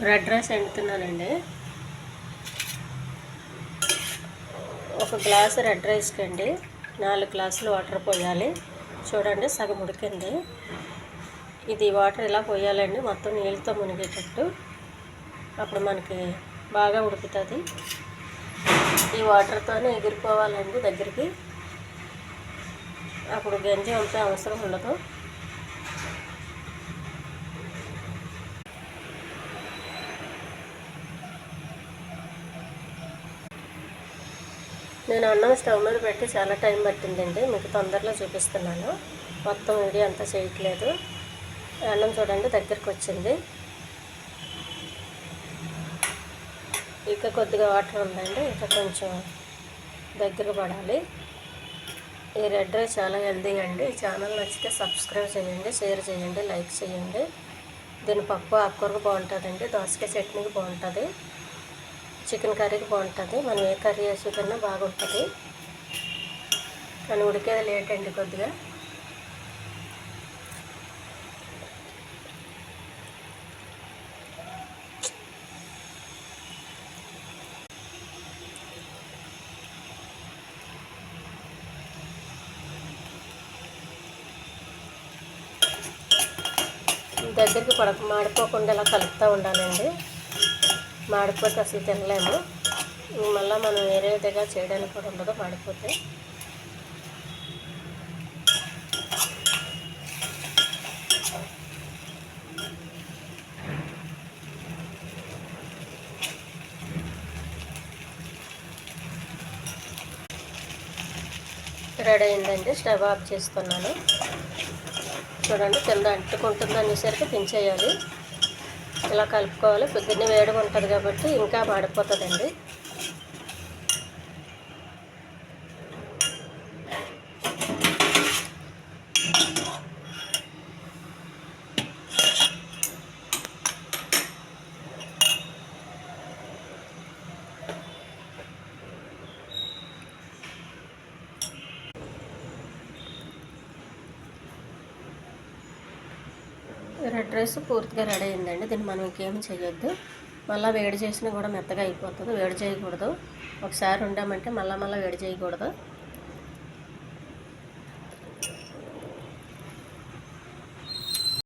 Red rice వండుతున్నానండి. ఒక glass red రైస్కి అండి 4 గ్లాసులు వాటర్ పోయాలి. చూడండి సగం ఉడికింది. ఇది వాటర్ ఇలా పోయాలండి, మొత్తం నీళ్ళతో మునిగేటట్టు. అప్పుడు మనకి బాగా ఉడుకుతుంది. ఈ వాటర్తోనే ఎగిరిపోవాలండి దగ్గరికి. అప్పుడు గంజి వంపే అవసరం ఉండదు. నేను అన్నం స్టవ్ మీద పెట్టి చాలా టైం పట్టిందండి. మీకు తొందరలో చూపిస్తున్నాను, మొత్తం వీడియో అంతా చేయట్లేదు. అన్నం చూడండి దగ్గరికి వచ్చింది. ఇంకా కొద్దిగా వాటర్ ఉందండి, ఇంకా కొంచెం దగ్గర పడాలి. ఈ రెడ్ రైస్ చాలా హెల్దీ అండి. ఈ ఛానల్ నచ్చితే సబ్స్క్రైబ్ చేయండి, షేర్ చేయండి, లైక్ చేయండి. దీని పప్పు ఆకుకూరకు బాగుంటుందండి, దోసకాయ చట్నీకి బాగుంటుంది, చికెన్ కర్రీకి బాగుంటుంది. మనం ఏ కర్రీ వేసి కన్నా బాగుంటుంది. కానీ ఉడికేది లేట్ అండి కొద్దిగా. దగ్గరికి మాడిపోకుండా ఇలా కలుపుతూ ఉండాలండి. మాడిపోతే అసలు తినలేము. మళ్ళీ మనం వేరే విధంగా చేయడానికి కూడా ఉండదు మాడిపోతే. రెడీ అయిందండి. స్టవ్ ఆఫ్ చేస్తున్నాను. చూడండి కింద అంటుకుంటుంది అనేసరికి దించేయాలి. ఇలా కలుపుకోవాలి. పొద్దున్నే వేడిగా ఉంటుంది కాబట్టి ఇంకా మాడిపోతుందండి. రెడ్ రైస్ పూర్తిగా రెడీ అయిందండి. దీన్ని మనం ఇంకేం చేయొద్దు. మళ్ళీ వేడి చేసినా కూడా మెత్తగా అయిపోతుంది. వేడి చేయకూడదు. ఒకసారి వండామంటే మళ్ళీ వేడి చేయకూడదు.